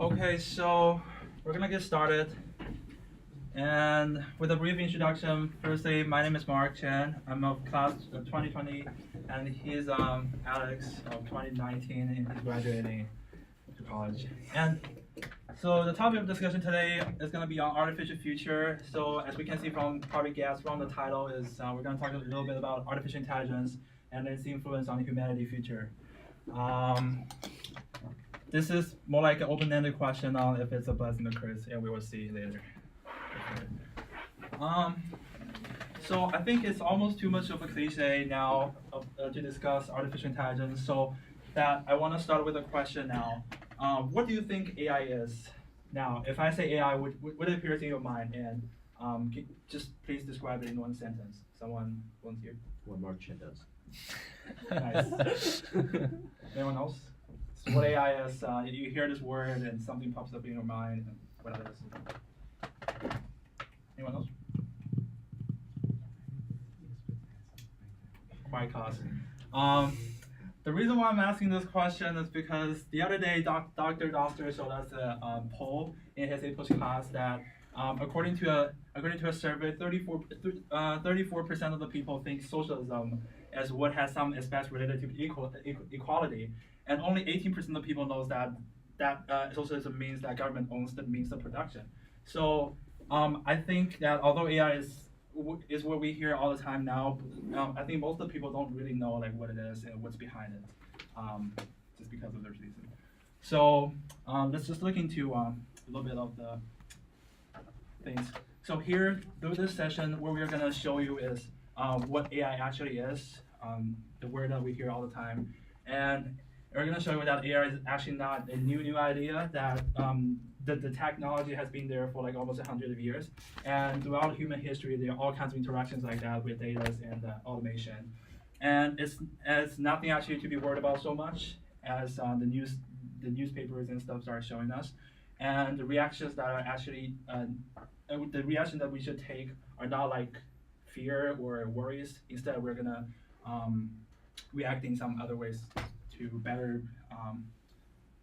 Okay, so we're gonna get started. And with a brief introduction, firstly, my name is Mark Chen. I'm of class of 2020, and he's Alex of 2019, and he's graduating to college. And so the topic of discussion today is going to be on artificial future. So as we can see from probably guess from the title is we're going to talk a little bit about artificial intelligence and its influence on humanity future. This is more like an open-ended question on if it's a blessing or curse, and we will see later. So I think it's almost too much of a cliche now to discuss artificial intelligence. So that I want to start with a question now. What do you think AI is? Now, if I say AI, what appears in your mind? And just please describe it in one sentence. Someone volunteer? What Mark Chen does. Nice. Anyone else? So what AI is? You hear this word and something pops up in your mind. And what it is? Anyone else? Quite class. The reason why I'm asking this question is because the other day, Dr. Doster showed us a poll in his A+ class that according to a survey, 34% of the people think socialism is what has some aspects related to equality, and only 18% of people knows that socialism means that government owns the means of production. So I think that although AI is what we hear all the time now, I think most of the people don't really know like what it is and what's behind it, just because of their reason. So let's just look into a little bit of the things. So here, through this session, what we're gonna show you is what AI actually is, the word that we hear all the time, and we're gonna show you that AI is actually not a new idea, that the technology has been there for like almost 100 years, and throughout human history, there are all kinds of interactions like that with data and automation, and it's nothing actually to be worried about so much as the newspapers and stuff start showing us, and the reactions that are actually the reaction that we should take are not like fear or worries. Instead, we're gonna react in some other ways to better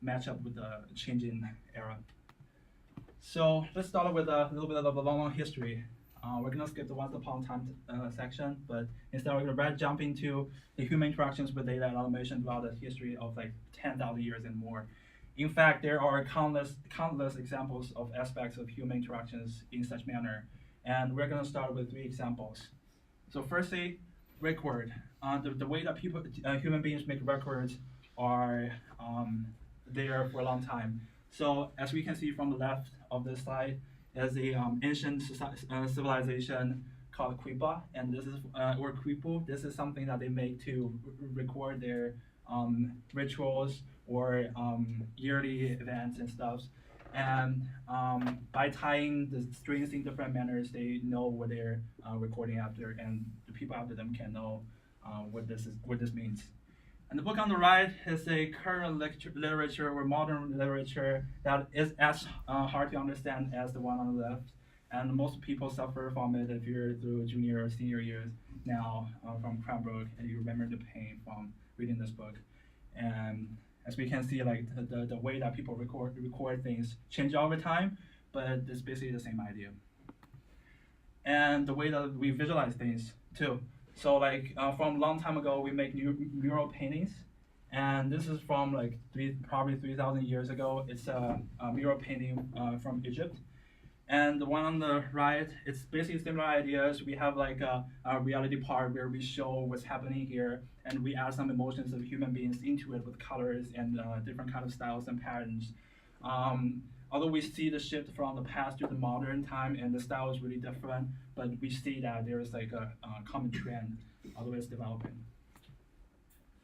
match up with the changing era. So let's start with a little bit of a long history. We're gonna skip the once upon a time section, but instead we're gonna jump into the human interactions with data and automation throughout the history of like 10,000 years and more. In fact, there are countless examples of aspects of human interactions in such manner, and we're gonna start with 3 examples. So firstly, record. The way that human beings make records are there for a long time. So as we can see from the left of this slide, is a ancient civilization called Quipa, and this is or Quipu. This is something that they make to record their rituals or yearly events and stuff. And by tying the strings in different manners, they know what they're recording after, and the people after them can know what this means. And the book on the right is a current literature or modern literature that is as hard to understand as the one on the left. And most people suffer from it if you're through junior or senior years now from Cranbrook, and you remember the pain from reading this book. And as we can see, like the way that people record things change over time, but it's basically the same idea. And the way that we visualize things too. So like from a long time ago, we make mural paintings, and this is from like probably 3,000 years ago. It's a mural painting from Egypt. And the one on the right, it's basically similar ideas. We have like a reality part where we show what's happening here, and we add some emotions of human beings into it with colors and different kind of styles and patterns. Although we see the shift from the past to the modern time, and the style is really different, but we see that there is like a common trend, although it's developing.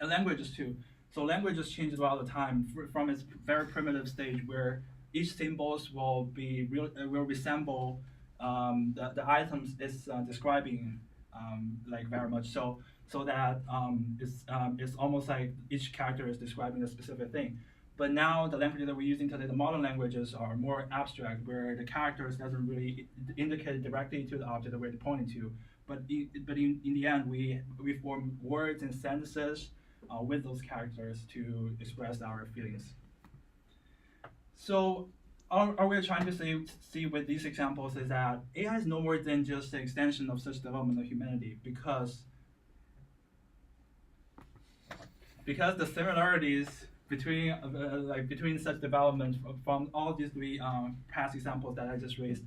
And languages too. So languages change all the time from its very primitive stage where each symbols will resemble the items it's describing like very much so that it's almost like each character is describing a specific thing. But now the languages that we're using today, the modern languages, are more abstract, where the characters doesn't really indicate directly to the object that we're pointing to. But in the end, we form words and sentences with those characters to express our feelings. So all we're trying to see with these examples is that AI is no more than just the extension of such development of humanity, because the similarities between between such developments from all these three past examples that I just raised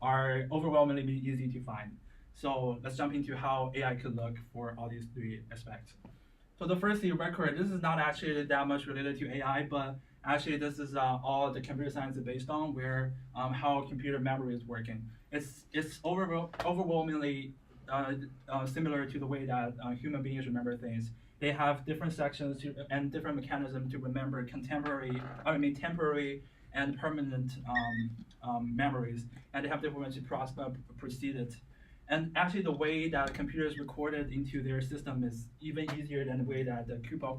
are overwhelmingly easy to find. So let's jump into how AI could look for all these three aspects. So the first thing, record, this is not actually that much related to AI, but actually this is all the computer science is based on, where how computer memory is working. It's overwhelmingly similar to the way that human beings remember things. They have different sections and different mechanisms to remember temporary and permanent memories, and they have different ways to proceed it. And actually, the way that computers recorded into their system is even easier than the way that the Kupa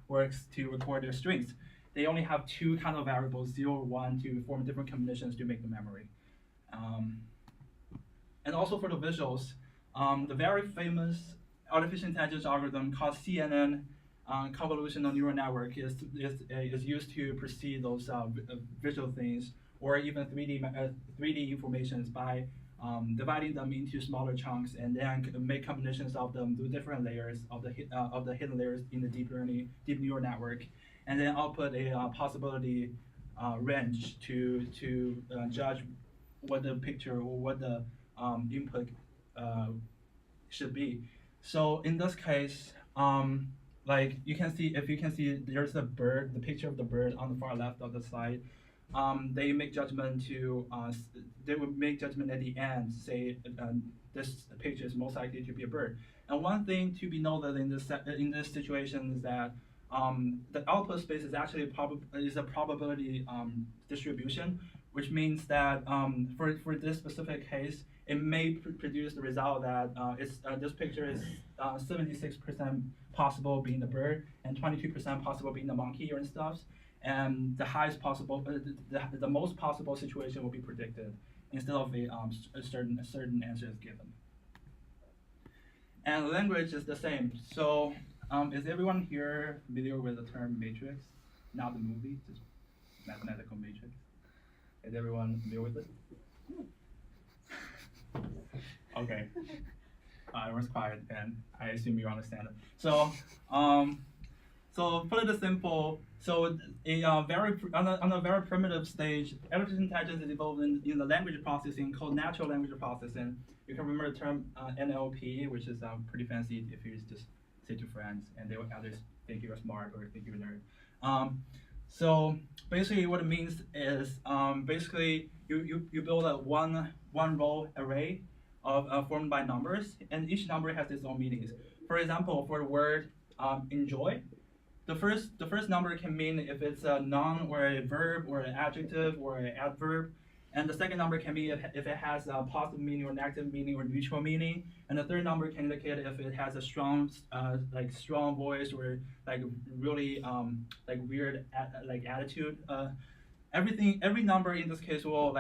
works to record their strings. They only have two kind of variables, 0 or 1, to form different combinations to make the memory. And also for the visuals, the very famous artificial intelligence algorithm called CNN convolutional neural network is used to perceive those visual things, or even 3D informations by dividing them into smaller chunks and then make combinations of them through different layers of the hidden layers in the deep neural network, and then output a possibility range to judge what the picture or what the input should be. So in this case, like you can see, there's a bird, the picture of the bird on the far left of the slide. They make judgment to they would make judgment at the end, say this picture is most likely to be a bird. And one thing to be noted in this situation is that the output space is actually a probability distribution, which means that for this specific case, it may produce the result that this picture is 76% possible being the bird and 22% possible being the monkey and stuff. And the highest possible, the most possible situation will be predicted instead of a certain answer is given. And language is the same. So is everyone here familiar with the term matrix? Not the movie, just mathematical matrix. Is everyone familiar with it? Okay. Everyone's quiet, and I assume you understand it. So, so put it simple. So on a very primitive stage, artificial intelligence is involved in the language processing called natural language processing. You can remember the term NLP, which is pretty fancy if you just say to friends, and they will either think you're smart or think you're a nerd. So basically, what it means is basically you build a one row array of formed by numbers, and each number has its own meanings. For example, for the word enjoy, the first number can mean if it's a noun or a verb or an adjective or an adverb, and the second number can be if it has a positive meaning or negative meaning or neutral meaning, and the third number can indicate if it has a strong strong voice or like really like weird attitude. Every number in this case will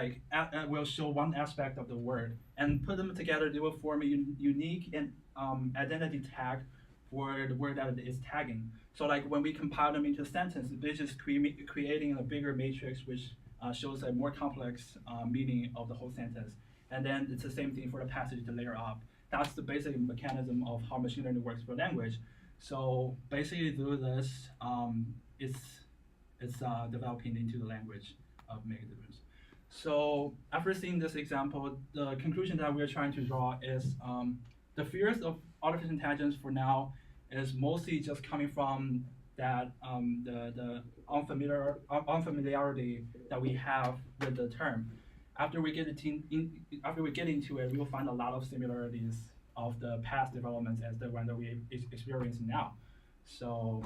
will show one aspect of the word, and put them together, they will form a unique and identity tag for the word that it is tagging. So like when we compile them into a sentence, it's just creating a bigger matrix which shows a more complex meaning of the whole sentence. And then it's the same thing for the passage to layer up. That's the basic mechanism of how machine learning works for language. So basically through this, it's developing into the language of making difference. So after seeing this example, the conclusion that we're trying to draw is the fears of artificial intelligence for now is mostly just coming from that the unfamiliarity that we have with the term. After we get into it, we will find a lot of similarities of the past developments as the one that we experience now. So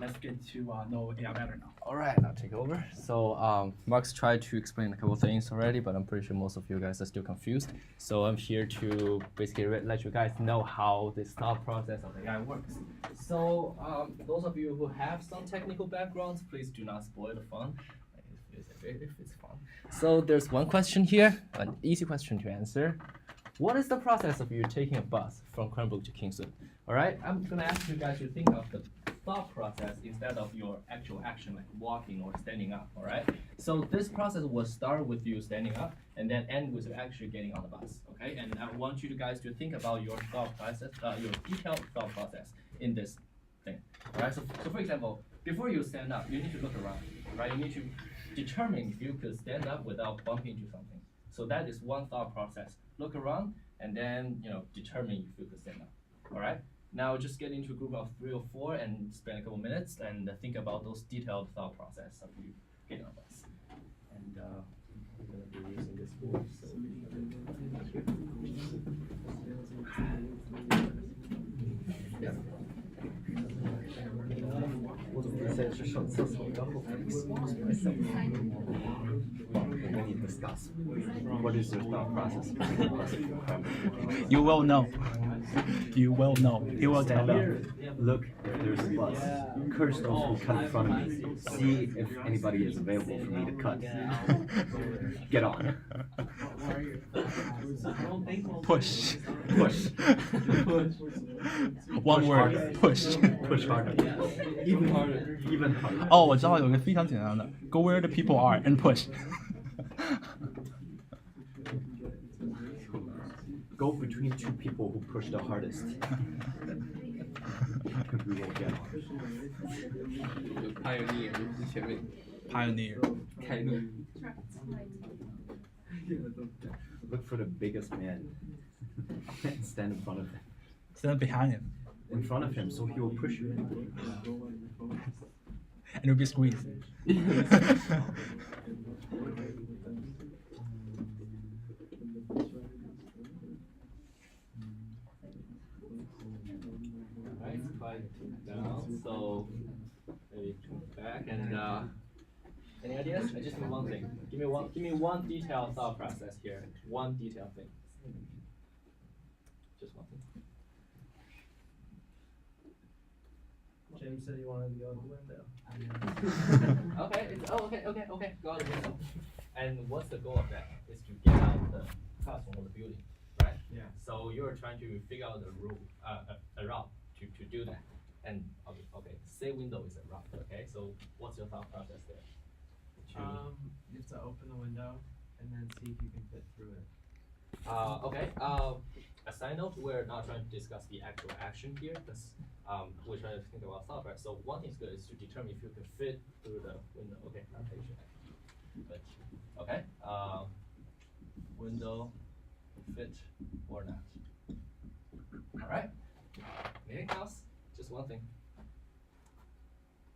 let's get to know AI better now. All right, I'll take over. So Mark's tried to explain a couple of things already, but I'm pretty sure most of you guys are still confused. So I'm here to basically let you guys know how this thought process of AI works. So those of you who have some technical backgrounds, please do not spoil the fun. If it's fun. So there's one question here, an easy question to answer. What is the process of you taking a bus from Cranbrook to Kingston? All right, I'm gonna ask you guys to think of the thought process instead of your actual action, like walking or standing up, all right? So this process will start with you standing up and then end with you actually getting on the bus, okay? And I want you guys to think about your thought process, your detailed thought process in this thing, all right? So for example, before you stand up, you need to look around, right? You need to determine if you could stand up without bumping into something. So that is one thought process. Look around and then determine if you could stand up, all right? Now just get into a group of 3 or 4 and spend a couple minutes and think about those detailed thought process of you getting on bus. And we're gonna be using this board. So yeah. 我总是在去上厕所，然后 excuse myself. And then you discuss what is your thought process. You will know. You will know. You will tell Stand up, them. look if there's a bus, curse those who cut in front of me, see if anybody is available for me to cut. Get on. Push. Push. One Push word. harder. Push. Push harder. Even harder. Even harder. 哦，我知道有一个非常简单的，Go where the people are and push. Go between 2 people who push the hardest. We will get on. Pioneer 前面 Pioneer. 开路。 Look for the biggest man and stand in front of him. Stand behind him, In front of him, so he will push you. and you'll be squeezed. Right, quiet down. So maybe come back and any ideas? I just need one thing. Give me one detailed thought process here. One detailed thing. Just one thing. James said he wanted to go out the window. Okay. Okay. Go out the window. And what's the goal of that? Is to get out of the classroom or the building, right? Yeah. So you're trying to figure out the a route to do that. And okay, say window is a route. Okay. So what's your thought process there? You have to open the window and then see if you can fit through it. Okay. A side note, we're not trying to discuss the actual action here, because we're trying to think about thought, right? So one thing's good is to determine if you can fit through the window. Okay, not patient. But okay. Window fit or not. All right. Anything else? Just one thing.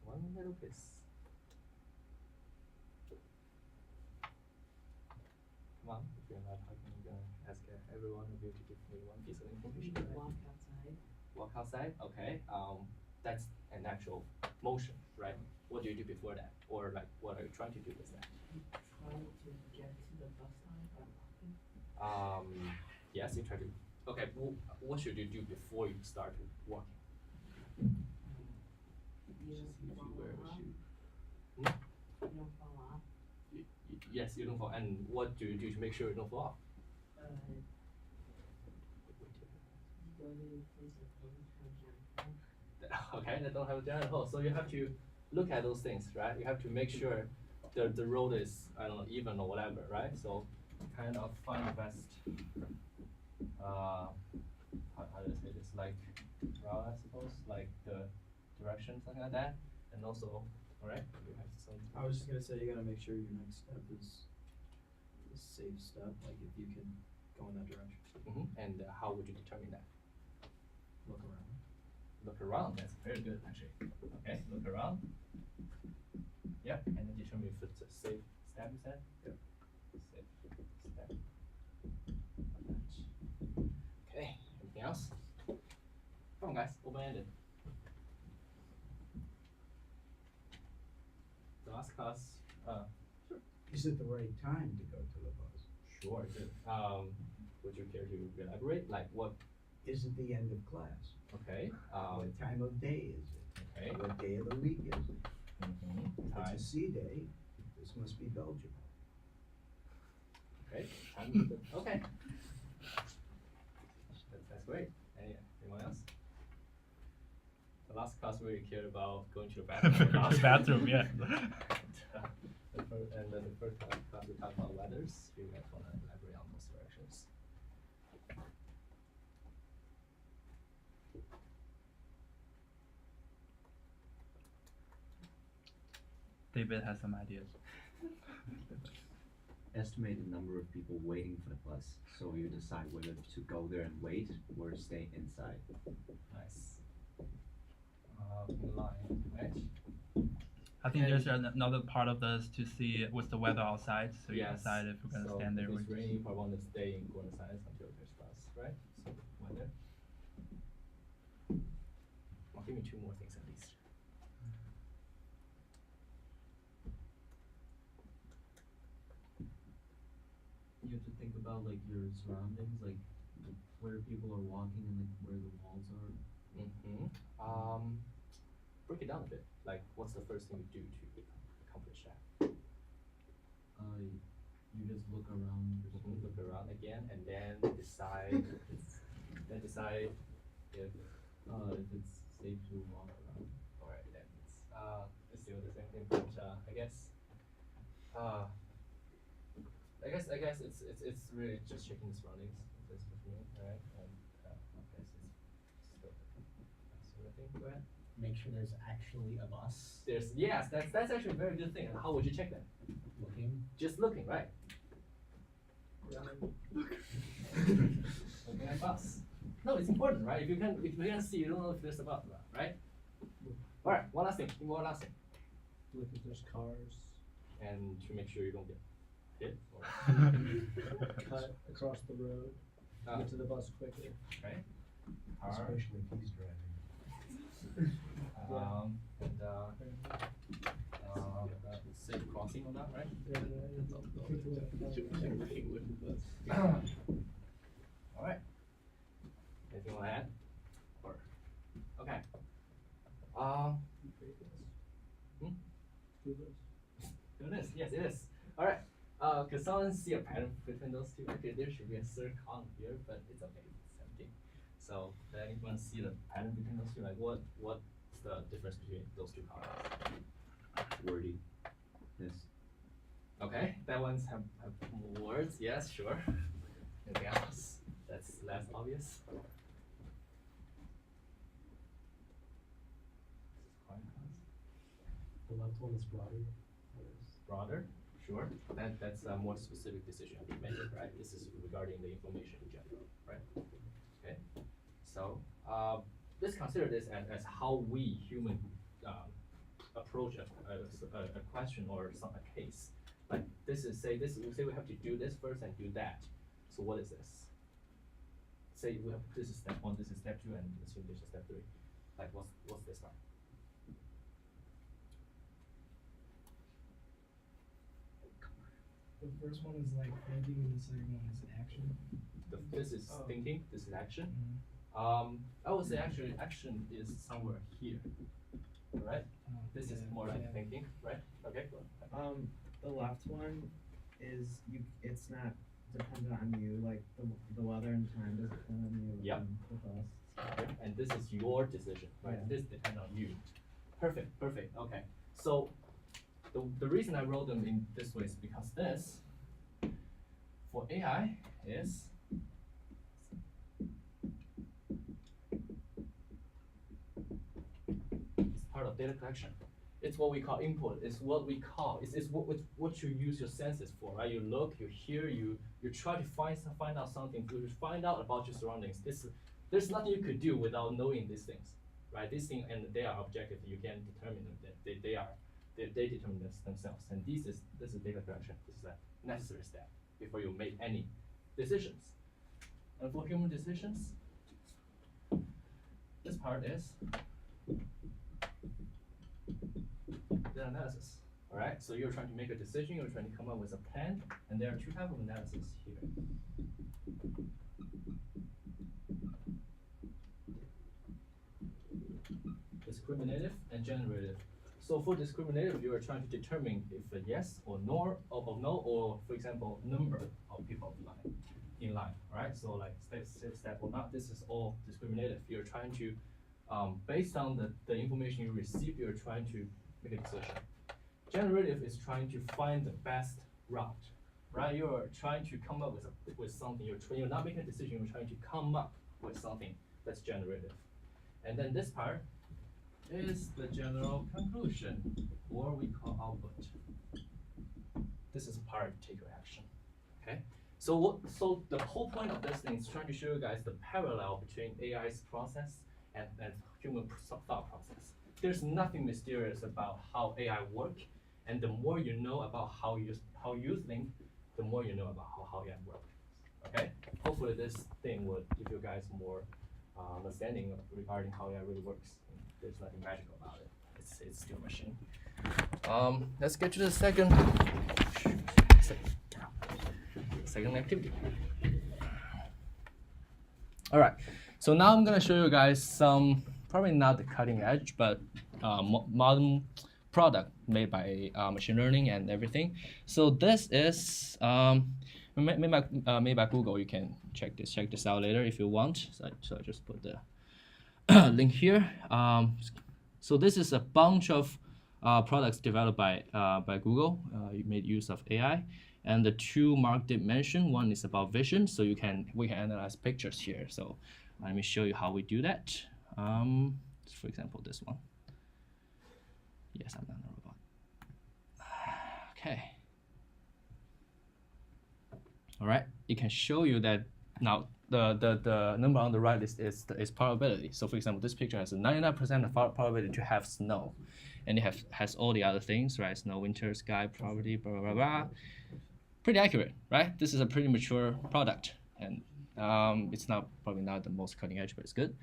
One little piece. Come on, if you're not talking, I'm gonna ask everyone of you to give me one piece of information. Walk outside. Walk outside, okay. That's an actual motion, right? What do you do before that? Or like, what are you trying to do with that? Trying to get to the bus stop by walking. Yes, you try to. Okay, what should you do before you start walking? You don't fall off. You don't fall off. Yes, you don't fall. And what do you do to make sure you don't fall off? Go to the place of pain. Okay, they don't have a giant hole. So you have to look at those things, right? You have to make sure the road is, I don't know, even or whatever, right? So kind of find the best, how do I say this, like route, I suppose, like the direction, something like that. And also, all right, you have some. I was just gonna say, you gotta make sure your next step is a safe step, like if you can go in that direction. And how would you determine that? Look around. Look around, that's very good actually. Okay, look around. Yep, and then determine if it's a safe step, you said? Yep. Safe step. Okay, anything else? Come on guys, open-ended. The last class, Is it the right time to go to the bus? sure, good. Would you care to elaborate? Like what, Is it the end of class? okay, What time of day is it? okay. What day of the week is it? If Time, it's a C day, this must be Belgium. okay, time is good. Okay. That's great. Anyone else? The last class we really cared about going to the bathroom. Bathroom, yeah. And then the first class we talked about weathers. You guys want to elaborate on those directions? David has some ideas. Estimate the number of people waiting for the bus, so you decide whether to go there and wait or stay inside. Nice. In line, right? I think there's another part of this to see what's the weather outside, so you Yes. decide if you're gonna So stand there. if or it's raining, you probably want to stay in corner science until there's bus, right? So weather. I'll give you two more things at least. You have to think about like your surroundings, like where people are walking and like where the walls are. Break it down a bit. Like, what's the first thing you do to accomplish that? You just look around. Look around again, and then decide. Decide if it's safe to walk around. all right, then it's still the same thing. But I guess it's really just checking the surroundings. That's what you mean, right? And I guess it's still that's what I think. Go ahead. Make sure there's actually a bus. Yes, that's actually a very good thing. And how would you check that? Looking. Just looking, right? Looking at bus. No, it's important, right? If you can see, you don't know if there's a bus, right? All right. One last thing. Look if there's cars. And to make sure you don't get hit. Or Cut across the road. Get to the bus quicker. right. Especially if he's driving. Safe crossing on that, right? All right. Anything you want to add? Or okay. Do this. Yes, it is. All right. Can someone see a pattern between those two? Okay, there should be a third column here, but it's okay. It's empty. So, does anyone see the pattern between those two? Like, what's the difference between those two columns? Wordy. Yes. Okay, that one's have more words. Yes, sure. Anything else that's less obvious? The left one is broader. Broader, sure. That's a more specific decision you make, right? This is regarding the information in general, right? Okay. So let's consider this as how we human approach a question or a case. Like we say we have to do this first and do that. So what is this? Say we have this is step 1, this is step 2, and assume this is step 3. Like what's this one? The first one is like thinking, and the second one is action. This is thinking. This is action. Mm-hmm. I would say actually action is somewhere here, right? This is more like thinking, right? Okay. Go ahead. The left one is it's not dependent on you, like the weather and time doesn't depend on you. Yep. With us. Okay. And this is your decision, right? Yeah. This depends on you. Perfect. Okay. So the reason I wrote them in this way is because this for AI is it's part of data collection. It's what we call input. It's what what you use your senses for, right? You look, you hear, you try to find out something, you find out about your surroundings. There's nothing you could do without knowing these things, right? These things, and they are objective. You can determine them. They determine themselves. And this is data collection. This is a necessary step before you make any decisions. And for human decisions, this part is the analysis. All right, so you're trying to make a decision, you're trying to come up with a plan, and there are two types of analysis here. Discriminative and generative. So for discriminative, you are trying to determine if a yes or no, or for example, number of people in line, right? So like step or not, this is all discriminative. You're trying to based on the information you receive, you're trying to make a decision. Generative is trying to find the best route, right? You're trying to come up with something. You're not making a decision. You're trying to come up with something that's generative. And then this part is the general conclusion, or we call output. This is a part take your action. Okay. So the whole point of this thing is trying to show you guys the parallel between AI's process and human thought process. There's nothing mysterious about how AI works, and the more you know about how you think, the more you know about how AI works. Okay? Hopefully this thing would give you guys more understanding regarding how AI really works. There's nothing magical about it. It's still a machine. Let's get to the second activity. All right, so now I'm gonna show you guys some, probably not the cutting edge, but modern product made by machine learning and everything. So this is made by Google. You can check this out later if you want. So I just put the link here. So this is a bunch of products developed by Google. You made use of AI. And the two Mark did mention, one is about vision, so we can analyze pictures here. So let me show you how we do that. For example, this one. Yes, I'm not a robot. Okay. All right, it can show you that now the number on the right is probability. So for example, this picture has a 99% probability to have snow, and it has all the other things, right? Snow, winter, sky, probability, blah blah blah blah. Pretty accurate, right? This is a pretty mature product, and it's probably not the most cutting edge, but it's good.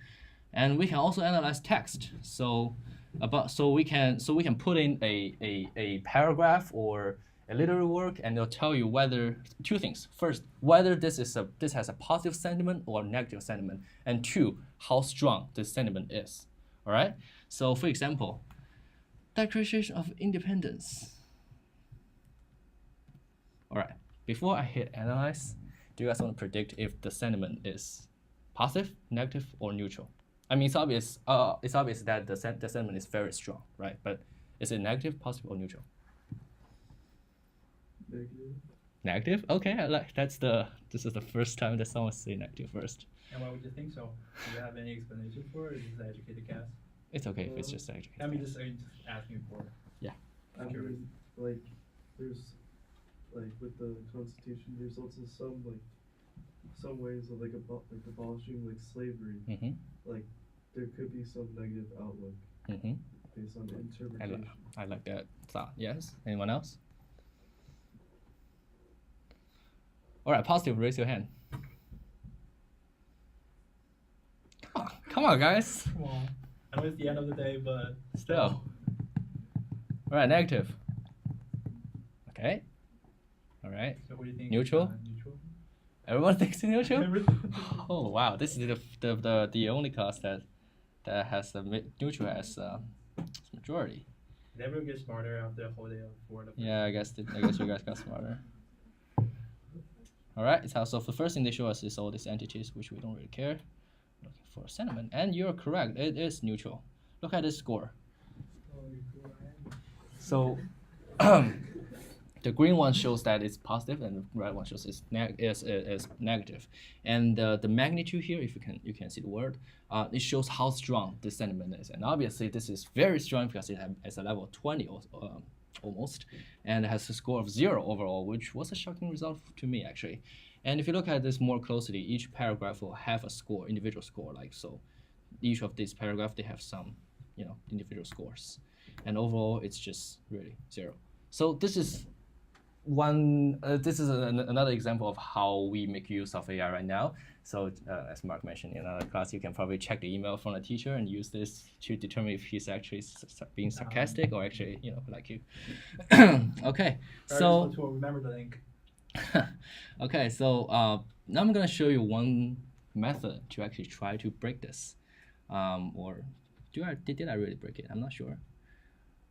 And we can also analyze text. So we can put in a paragraph or a literary work, and it'll tell you whether two things. First, whether this has a positive sentiment or negative sentiment, and two, how strong this sentiment is. All right. So for example, Declaration of Independence. All right, before I hit analyze, do you guys want to predict if the sentiment is positive, negative, or neutral? I mean, it's obvious that the sentiment is very strong, right? But is it negative, positive, or neutral? Negative. Negative? Okay, this is the first time that someone say negative first. And why would you think so? Do you have any explanation for it, or is this an educated guess? It's okay if it's just educated. I mean, just asking for. Yeah. I mean, like, there's, like, with the Constitution, there's also some ways of abolishing slavery. Mm-hmm. Like, there could be some negative outlook based on interpretation. I like that thought. Yes. Anyone else? All right, positive. Raise your hand. Come on, guys. Come on. I know it's the end of the day, but Still. All right, negative. Okay. All right. So what do you think? Neutral? Neutral. Everyone thinks it's neutral. Oh wow, this is the only class that has the neutral as majority. Never get smarter after a whole day of boredom. Yeah, I guess you guys got smarter. All right. So the first thing they show us is all these entities, which we don't really care. Looking for sentiment, and you're correct. It is neutral. Look at this score. So. The green one shows that it's positive, and the red one shows it's negative. And the magnitude here, if you can see the word, it shows how strong this sentiment is. And obviously, this is very strong because it has a level of 20 almost, and it has a score of 0 overall, which was a shocking result to me actually. And if you look at this more closely, each paragraph will have a score, individual score, like so. Each of these paragraphs they have some, individual scores, and overall it's just really 0. So this is another example of how we make use of AI right now. So as Mark mentioned in another class, you can probably check the email from the teacher and use this to determine if he's actually being sarcastic or actually, like you. Okay, so to remember the link. okay, so now I'm gonna show you one method to actually try to break this, or did I really break it? I'm not sure.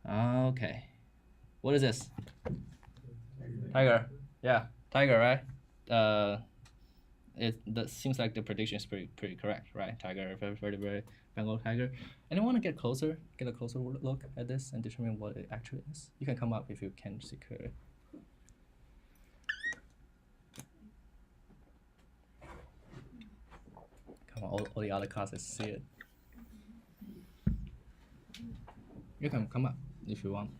Okay, what is this? Tiger, yeah, tiger, right? that seems like the prediction is pretty correct, right? Tiger, vertebrate, Bengal tiger. Anyone want to get a closer look at this and determine what it actually is? You can come up if you can see clearly. Come on, all the other classes see it. You can come up if you want.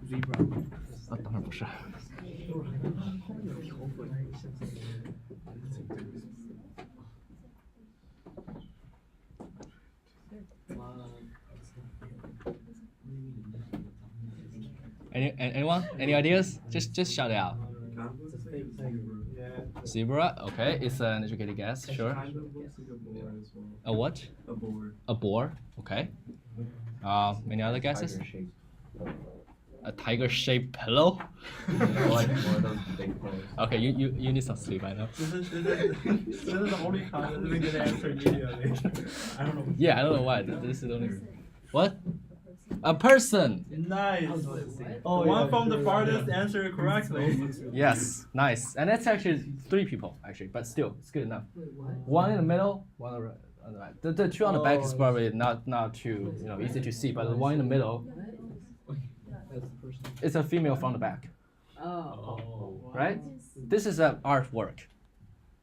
Zebra. 啊，当然不是。Anyone? Any ideas? Just shout it out. Zebra. Okay, it's an educated guess. Sure. Kind of looks like a boar as well. A what? A boar. A boar. Okay. Any other guesses? A tiger-shaped pillow. Like one of those big clothes. Okay, you need some sleep. I know. This is the only class that doesn't get an answer immediately. I don't know. Yeah, I don't know why. This is the only. What? A person. Nice. Oh, one from the farthest answered correctly. Yes, nice. And that's actually 3 people actually, but still, it's good enough. One in the middle, one on the right. The 2 on the back is probably not too easy to see, but the one in the middle, it's a female from the back. Oh. Right? This is an artwork,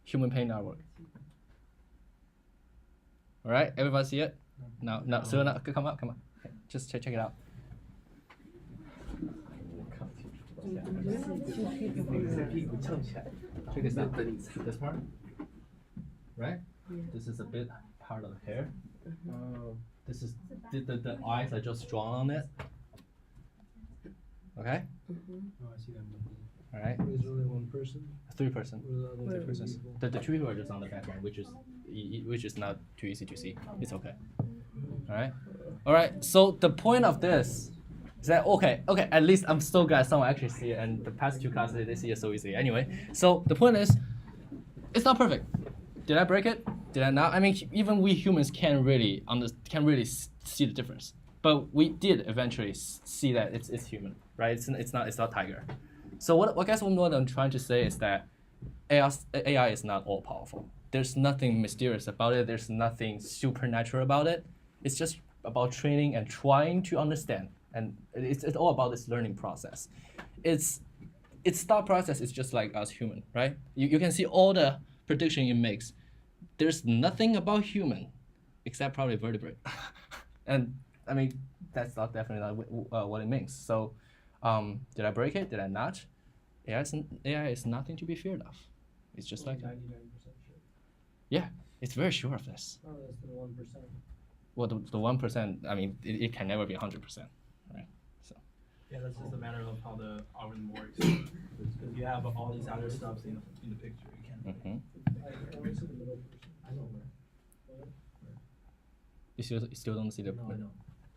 human paint artwork. All right, everybody see it? No, so now come on. Okay, just check it out. Check this out. This part, right? This is a bit part of the hair. This is the eyes are just drawn on it. Okay. Oh, I see that. All right. There's only one person. 3 person. What are the other 3 persons. people? The 2 people are just on the background, which is not too easy to see. It's okay. All right. So the point of this is that okay. At least I'm so glad someone actually see it, and the past 2 classes they see it so easily. Anyway, so the point is, it's not perfect. Did I break it? Did I not? I mean, even we humans can't really see the difference. But we did eventually see that it's human, right? It's not tiger. So what I guess what I'm trying to say is that AI is not all powerful. There's nothing mysterious about it. There's nothing supernatural about it. It's just about training and trying to understand. And it's all about this learning process. Its thought process is just like us human, right? You can see all the prediction it makes. There's nothing about human except probably vertebrate. And I mean, that's definitely not what it means. So, did I break it? Did I not? AI is nothing to be feared of. It's just like 99% sure. Yeah, it's very sure of this. Oh, that's the 1%. Well, the 1%. I mean, it can never be 100%, right? So. Yeah, that's just a matter of how the algorithm works. Because you have all these other stuff in the picture. You can't. What's the middle person? I don't know. You still don't see the. No, I know.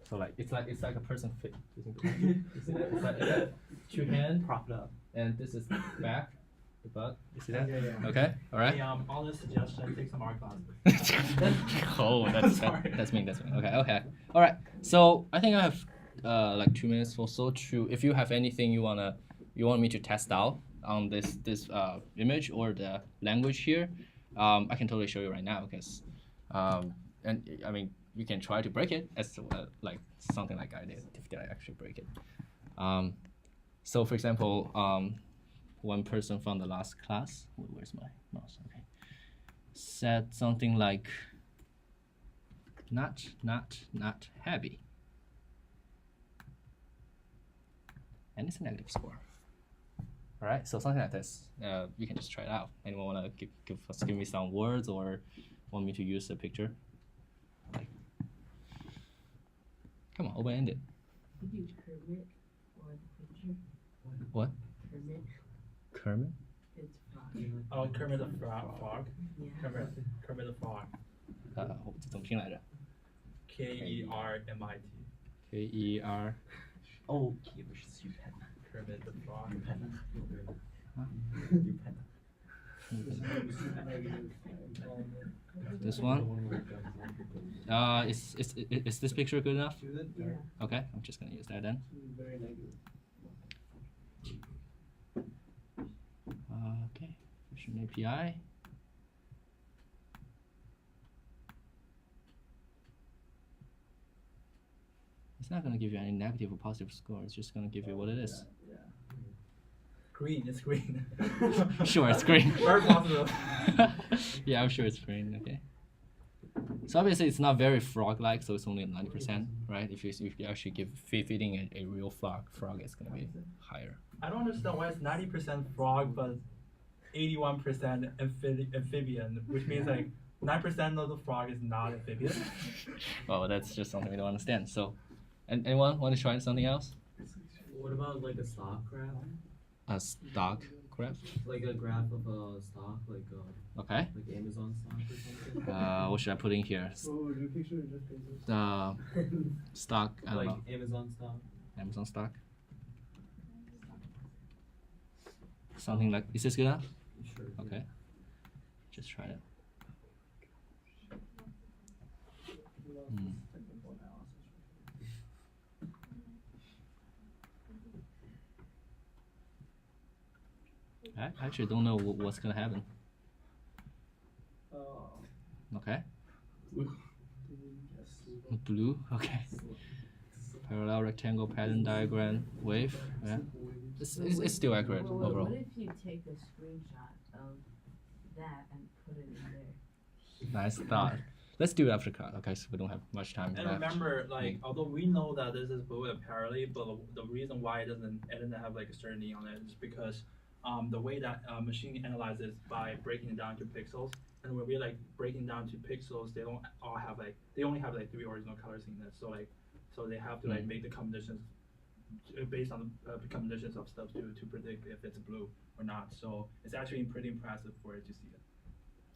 So like it's like a person fit. It's like 2 hands propped up, and this is back, the butt. You see that? Yeah. Okay. All right. Hey, all this suggestion, take some art classes. Oh, that's mean. Okay. All right. So I think I have like 2 minutes or so to. If you have anything you want me to test out on this image or the language here, I can totally show you right now because, and I mean. You can try to break it as like something like I did if I actually break it. So for example, one person from the last class, where's my mouse? Okay, said something like not happy, and it's a negative score. All right, so something like this. You can just try it out. Anyone wanna give me some words or want me to use a picture? Come on, open-ended. You use Kermit or the picture. What? Kermit. Kermit? It's frog. Oh, Kermit the Frog. Yeah. Kermit the Frog. 怎么拼来着 Kermit. K-E-R. Oh, you pen. Kermit the Frog. You pen. This one. Is this picture good enough? Yeah. Okay, I'm just gonna use that then. very negative. Okay, Fusion API. It's not going to give you any negative or positive score. It's just going to give you what it is. Yeah. Green, it's green. Sure, it's green. Very positive. Yeah, I'm sure it's green. Okay. So obviously it's not very frog-like, so it's only 90%, right? If you actually feeding a real frog is going to be higher. I don't understand why it's 90% frog but 81% amphibian, which means like 9% of the frog is not amphibious. Well, that's just something we don't understand. So, anyone want to try something else? What about like a stock graph? A stock graph? Like a graph of a stock, Okay. like Amazon stock or something? What should I put in here? Oh, new picture of Jeff Bezos. Stock. I don't Like know. Amazon stock? Amazon stock. Something like. Is this good enough? Sure. Okay. Just try it. I actually don't know what's gonna happen. Okay. Blue. Okay. Parallel rectangle pattern diagram wave. Yeah. It's still accurate overall. What if you take a screenshot of that and put it in there? Nice thought. Let's do it after cut. Okay, so we don't have much time And left. remember, like, although we know that this is blue apparently, but the reason why it doesn't have like a certainty on it is because the way that machine analyzes by breaking it down to pixels, and when we like breaking down to pixels, they don't all have like they only have like 3 original colors in it. So they have to like make the combinations based on the combinations of stuff to predict if it's blue or not. So it's actually pretty impressive for it to see it.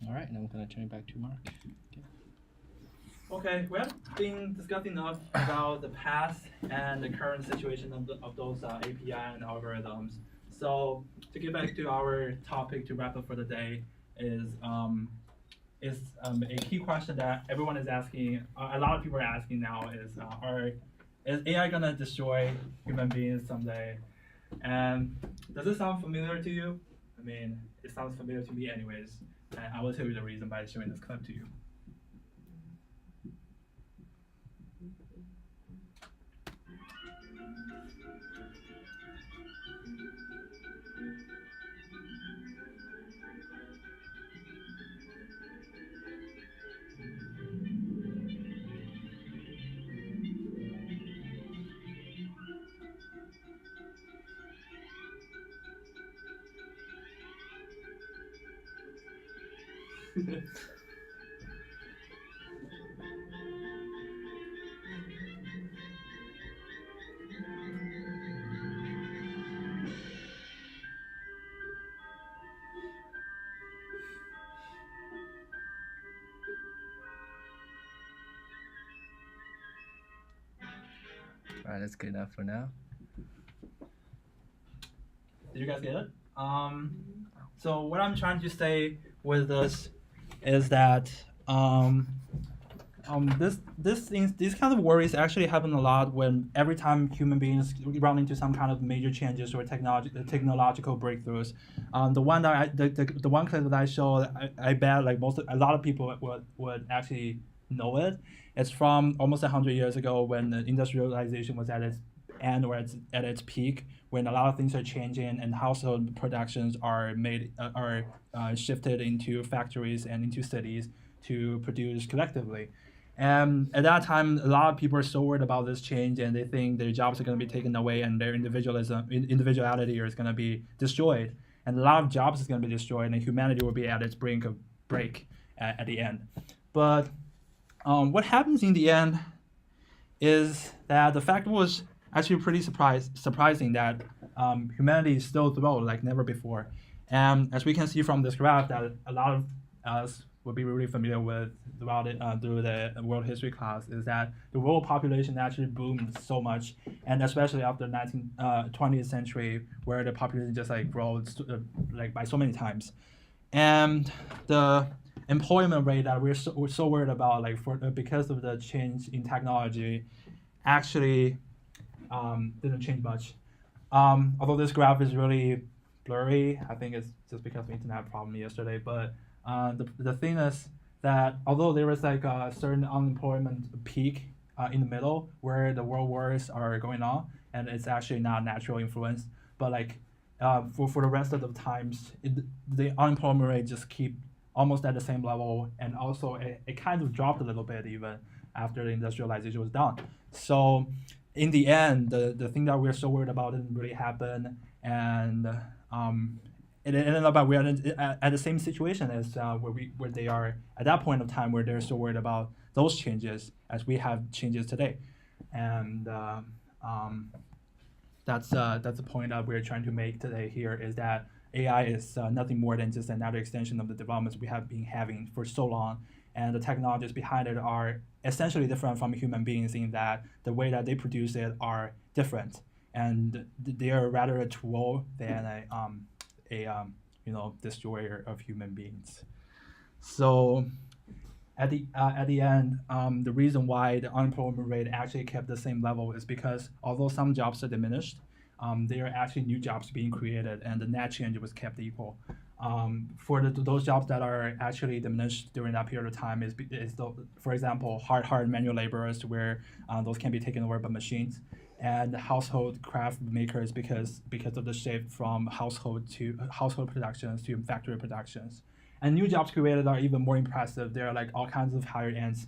All right, now I'm gonna turn it back to Mark. Okay, we have been discussing enough about the past and the current situation of those API and algorithms. So to get back to our topic to wrap up for the day is a key question that everyone is asking. A lot of people are asking now is AI gonna destroy human beings someday? And does it sound familiar to you? I mean, it sounds familiar to me anyways. And I will tell you the reason by showing this clip to you. All right, that's good enough for now. Did you guys get it? So what I'm trying to say with this is that these kind of worries actually happen a lot when every time human beings run into some kind of major changes or technological breakthroughs. The one clip that I showed, I bet like a lot of people would actually know it. It's from almost 100 years ago when the industrialization was at its end or at its peak, when a lot of things are changing and household productions are shifted into factories and into cities to produce collectively. And at that time, a lot of people are so worried about this change, and they think their jobs are going to be taken away and their individuality is going to be destroyed. And a lot of jobs is going to be destroyed, and humanity will be at its brink of break at the end. But what happens in the end is that the fact was actually pretty surprising that humanity is still thrilled like never before. And as we can see from this graph that a lot of us will be really familiar with through the world history class, is that the world population actually boomed so much, and especially after 20th century, where the population just like grows like by so many times. And the employment rate that we're so worried about, like because of the change in technology, actually didn't change much. Although this graph is really blurry, I think it's just because of the internet problem yesterday. But the thing is that although there was like a certain unemployment peak in the middle where the world wars are going on, and it's actually not natural influence, but like for the rest of the times, the unemployment rate just keep almost at the same level, and also it kind of dropped a little bit even after the industrialization was done. So in the end, the thing that we're so worried about didn't really happen, and it ended up that we are at the same situation as where they are at that point of time, where they're so worried about those changes as we have changes today, and that's the point that we're trying to make today here, is that AI is nothing more than just another extension of the developments we have been having for so long, and the technologies behind it are essentially different from human beings in that the way that they produce it are different, and they are rather a tool than a destroyer of human beings. So at the end, the reason why the unemployment rate actually kept the same level is because although some jobs are diminished, there are actually new jobs being created, and the net change was kept equal. For those jobs that are actually diminished during that period of time for example, hard manual laborers, where those can be taken over by machines, and household craft makers because of the shift from household productions to factory productions. And new jobs created are even more impressive. There are like all kinds of higher ends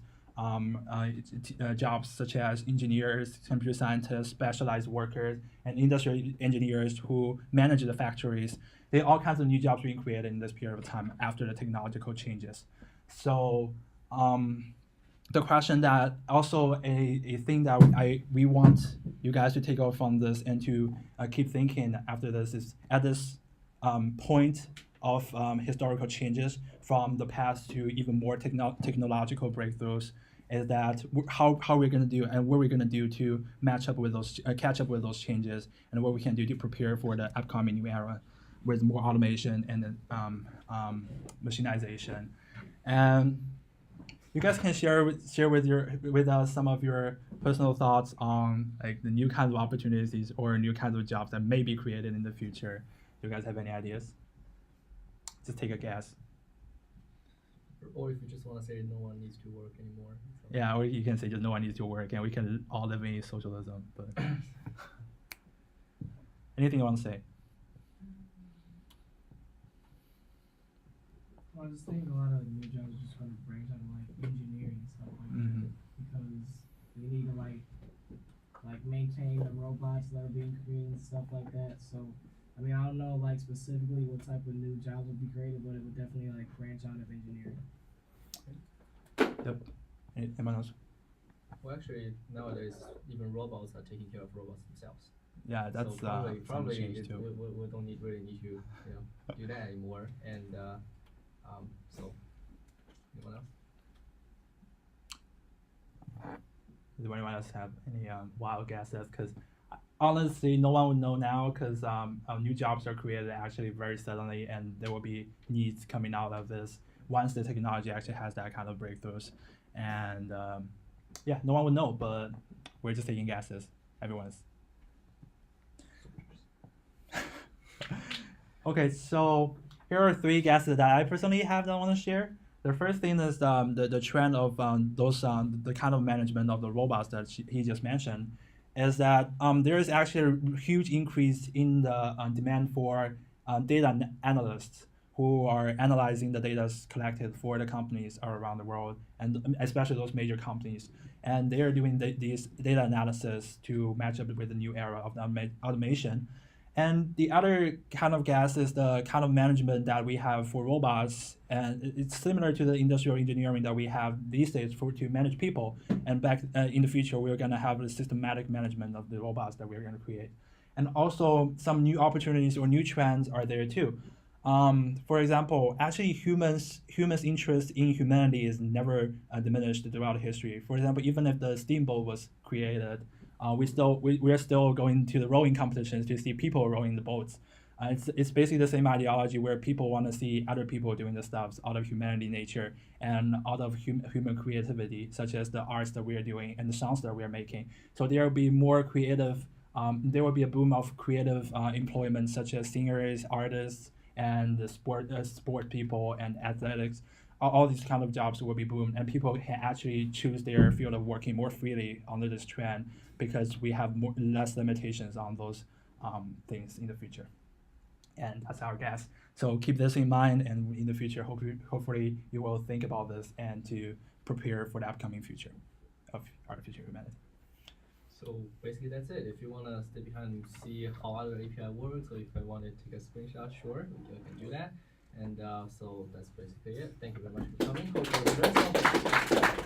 jobs such as engineers, computer scientists, specialized workers, and industrial engineers who manage the factories. There are all kinds of new jobs being created in this period of time after the technological changes. So the question that also a thing that we want you guys to take off from this and to keep thinking after this is, at this point of historical changes from the past to even more technological breakthroughs, is that how we're going to do and what we're going to do to catch up with those changes, and what we can do to prepare for the upcoming new era with more automation and machinization. And you guys can share with us some of your personal thoughts on like the new kinds of opportunities or new kinds of jobs that may be created in the future. Do you guys have any ideas? Just take a guess. Or if you just want to say no one needs to work anymore. So. Yeah, or you can say just no one needs to work and we can all live in socialism. But anything you want to say? Well, I just think a lot of new jobs are just going to branch out of like engineering and stuff like that, because we need to like maintain the robots that are being created and stuff like that. So I mean, I don't know like specifically what type of new jobs would be created, but it would definitely like branch out of engineering. Yep. Anyone else? Well, actually, nowadays even robots are taking care of robots themselves. Yeah, that's so probably change too. We don't really need to do that anymore. And so anyone else? Does anyone else have any wild guesses? Because honestly, no one would know now, because new jobs are created actually very suddenly, and there will be needs coming out of this once the technology actually has that kind of breakthroughs. And yeah, no one would know, but we're just taking guesses. Everyone's. Okay, so here are 3 guesses that I personally have that I want to share. The first thing is the trend of the kind of management of the robots that he just mentioned, is that there is actually a huge increase in the demand for data analysts who are analyzing the data collected for the companies around the world, and especially those major companies. And they are doing these data analysis to match up with the new era of automation. And the other kind of guess is the kind of management that we have for robots, and it's similar to the industrial engineering that we have these days to manage people. And back in the future, we're going to have a systematic management of the robots that we're going to create. And also, some new opportunities or new trends are there too. For example, actually, humans' interest in humanity is never diminished throughout history. For example, even if the steamboat was created, we are still going to the rowing competitions to see people rowing the boats. It's basically the same ideology where people want to see other people doing the stuff out of humanity nature and out of human creativity, such as the arts that we are doing and the songs that we are making. So there will be more creative, there will be a boom of creative employment, such as singers, artists, and the sport people and athletics. All these kind of jobs will be boomed, and people can actually choose their field of working more freely under this trend because we have less limitations on those things in the future. And that's our guess. So keep this in mind, and in the future, hopefully you will think about this and to prepare for the upcoming future of artificial humanity. So basically that's it. If you want to stay behind and see how other API works, or if I want to take a screenshot, sure, you can do that. And so that's basically it. Thank you very much for coming. Hope you enjoyed.